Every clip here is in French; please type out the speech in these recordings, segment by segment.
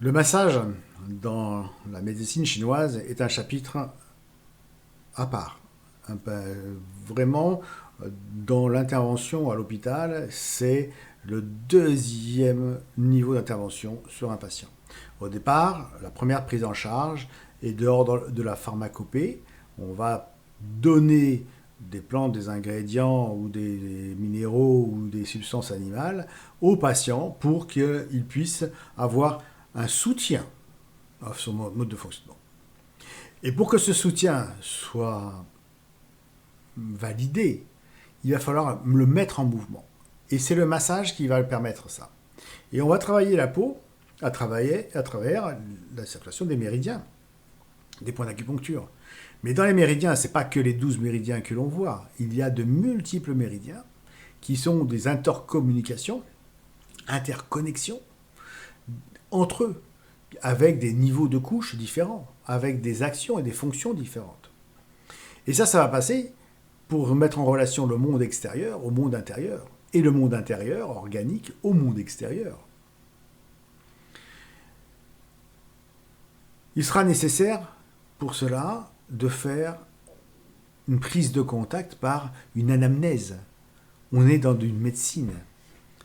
Le massage dans la médecine chinoise est un chapitre à part. Vraiment, dans l'intervention à l'hôpital, c'est le deuxième niveau d'intervention sur un patient. Au départ, la première prise en charge est dehors de la pharmacopée. On va donner des plantes, des ingrédients ou des minéraux ou des substances animales au patient pour qu'il puisse avoir un soutien à son mode de fonctionnement. Et pour que ce soutien soit validé, il va falloir le mettre en mouvement. Et c'est le massage qui va le permettre ça. Et on va travailler la peau à travers la circulation des méridiens, des points d'acupuncture. Mais dans les méridiens, ce n'est pas que les 12 méridiens que l'on voit. Il y a de multiples méridiens qui sont des intercommunications, interconnexions entre eux, avec des niveaux de couches différents, avec des actions et des fonctions différentes. Et ça va passer pour mettre en relation le monde extérieur au monde intérieur, et le monde intérieur, organique, au monde extérieur. Il sera nécessaire, pour cela, de faire une prise de contact par une anamnèse. On est dans une médecine.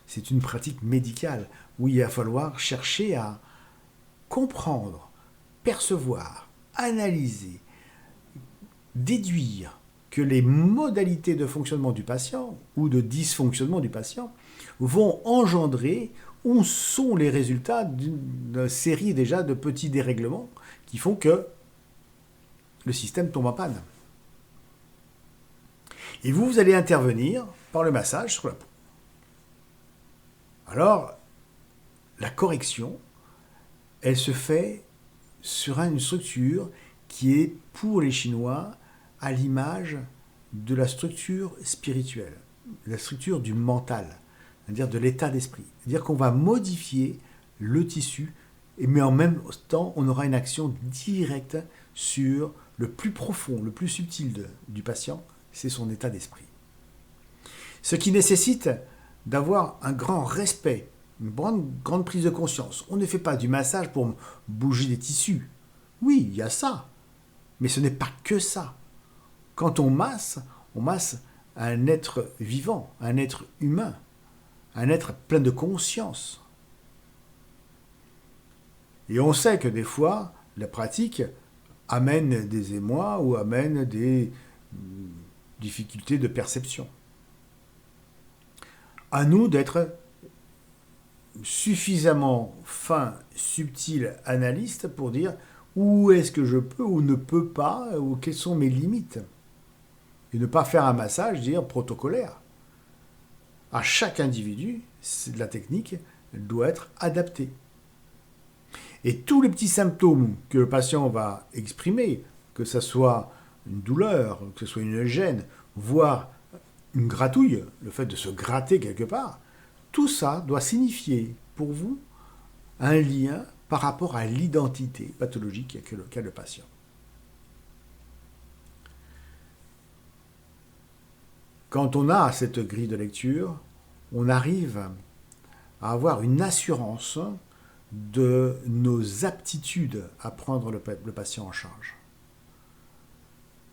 C'est une pratique médicale où il va falloir chercher à comprendre, percevoir, analyser, déduire que les modalités de fonctionnement du patient ou de dysfonctionnement du patient vont engendrer où sont les résultats d'une série déjà de petits dérèglements qui font que le système tombe en panne. Et vous allez intervenir par le massage sur la peau. Alors, la correction, elle se fait sur une structure qui est, pour les Chinois, à l'image de la structure spirituelle, la structure du mental, c'est-à-dire de l'état d'esprit. C'est-à-dire qu'on va modifier le tissu, mais en même temps, on aura une action directe sur le plus profond, le plus subtil du patient, c'est son état d'esprit. Ce qui nécessite d'avoir un grand respect, une grande prise de conscience. On ne fait pas du massage pour bouger des tissus. Oui, il y a ça, mais ce n'est pas que ça. Quand on masse un être vivant, un être humain, un être plein de conscience. Et on sait que des fois, la pratique amène des émois ou amène des difficultés de perception. À nous d'être suffisamment fin, subtil, analyste pour dire où est-ce que je peux ou ne peux pas, ou quelles sont mes limites. Et ne pas faire un massage, dire protocolaire. À chaque individu, la technique doit être adaptée. Et tous les petits symptômes que le patient va exprimer, que ce soit une douleur, que ce soit une gêne, voire une gratouille, le fait de se gratter quelque part, tout ça doit signifier pour vous un lien par rapport à l'identité pathologique qu'a le patient. Quand on a cette grille de lecture, on arrive à avoir une assurance de nos aptitudes à prendre le patient en charge.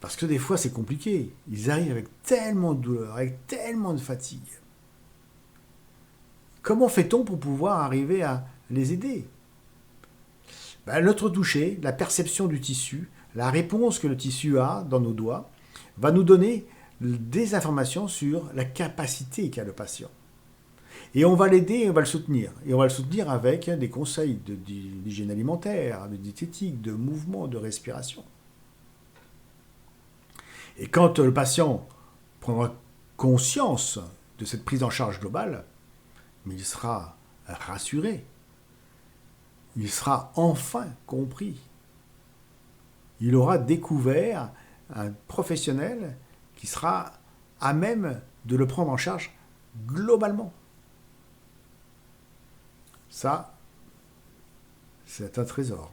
Parce que des fois, c'est compliqué. Ils arrivent avec tellement de douleur, avec tellement de fatigue. Comment fait-on pour pouvoir arriver à les aider ? Notre toucher, la perception du tissu, la réponse que le tissu a dans nos doigts, va nous donner des informations sur la capacité qu'a le patient. Et on va l'aider et on va le soutenir. Et on va le soutenir avec des conseils d'hygiène alimentaire, de diététique, de mouvement, de respiration. Et quand le patient prendra conscience de cette prise en charge globale, il sera rassuré. Il sera enfin compris. Il aura découvert un professionnel qui sera à même de le prendre en charge globalement. Ça, c'est un trésor.